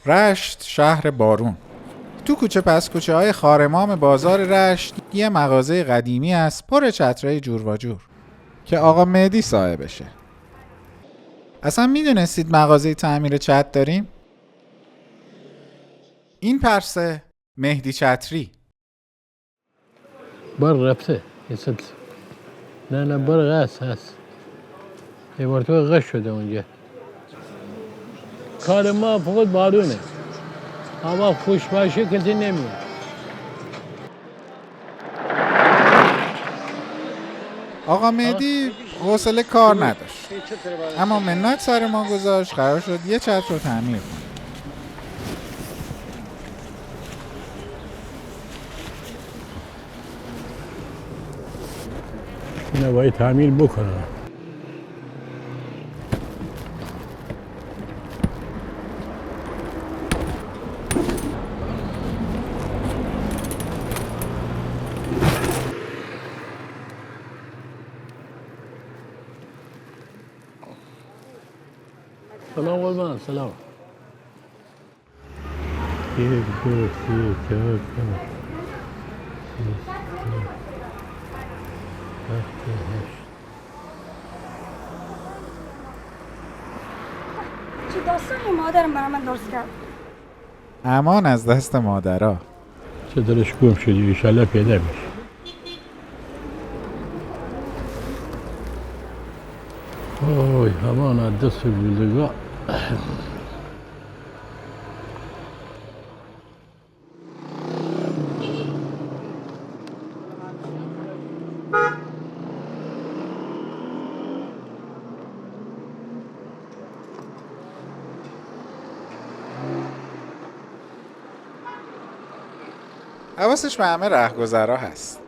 رشت شهر بارون. تو کوچه پس کوچه های خارمام بازار رشت یه مغازه قدیمی است پر چترای جور و جور که آقا مهدی صاحبشه. اصلا میدونستید مغازه تعمیر چتر داریم؟ این پرسه مهدی چتری. بر رفته یه ست. نه بر هست یه مرتبه غش شده اونجا. کار ما فقط بارونه. هوا خوش باشه کسی نمیاد. آقا مهدی حوصله کار نداشت، اما منت سر ما گذاشت قرار شد یه چتر رو تعمیر کنه. اینو باید تعمیر بکنم. سلام قربان سلام. یک دو سی چهار پنج شش هفت هشت. چی داستانی مادرم برای من درست کرد؟ امان از دست مادرها. چه دلش گم شدی ایشالله پیدا میشه. اوی همان از دست بزرگا. حواسش به همه رهگذرا هست.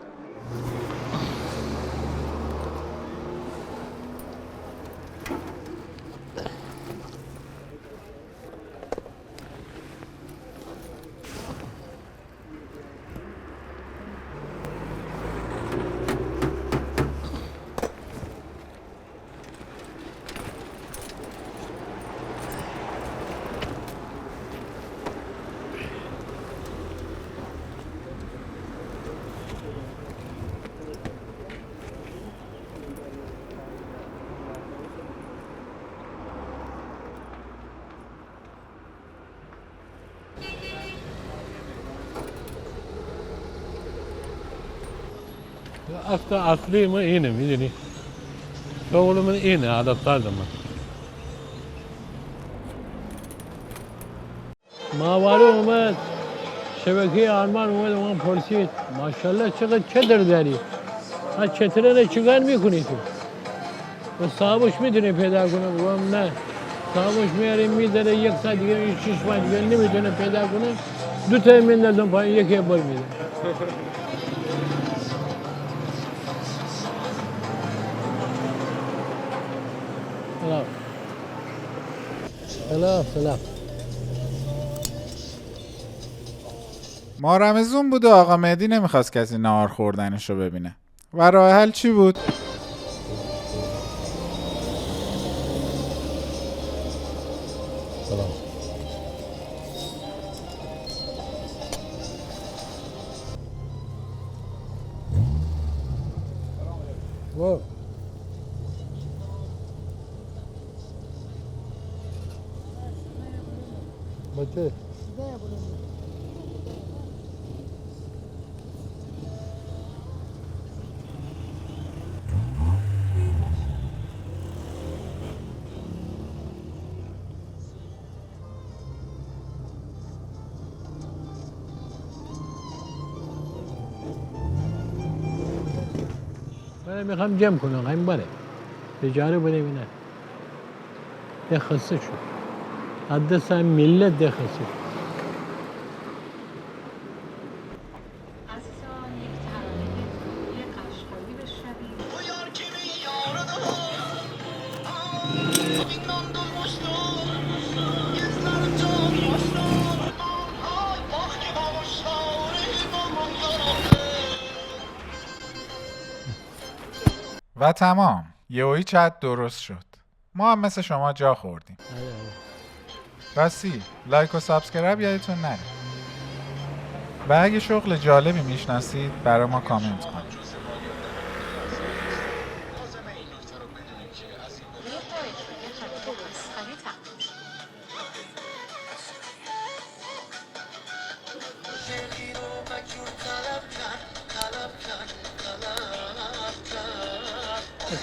اصلی ما اینه میدونی. شغل من اینه عادت من. ماواره اومد شبکه آرمان اومد من پرسید ماشاءالله چقدر چدر داری؟ از چتره را چیکار میکنی تو؟ و صاحبش میتونه پیدا کنه؟ بگم نه صاحبش میاره میذاره یک ساعت دیگه 6 ماه دیگه نمیتونه پیدا کنه. دو تا میندازم پایین یکی بر میده. سلام. ما رمزون بود و آقا مهدی نمیخواست کسی نهار خوردنش رو ببینه و راه حل چی بود؟ سلام. واو. بچه من میخوام جمع کنم همین بره تجاره بده بینه دخصه شد حدث هم ملت دخصه شد. و تمام. یهویی چت درست شد. ما هم مثل شما جا خوردیم. راستی لایک و سابسکرایب یادتون نره. و اگه شغل جالبی میشناسید برای ما کامنت کنید.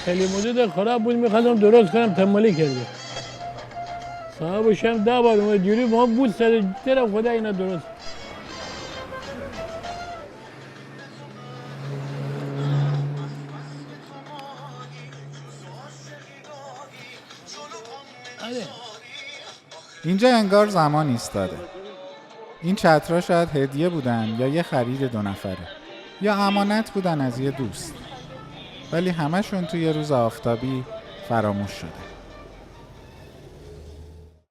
خیلی مدت خراب بود، میخواستم درست کنم، تنبلی کرده. صاحبش هم 10 بار اومد جوری ما بود سر طرف خدا اینا درست. اینجا انگار زمان ایستاده. این چترها شاید هدیه بودن یا یه خرید 2 نفره یا امانت بودن از یه دوست، ولی همشون توی یه روز آفتابی فراموش شده.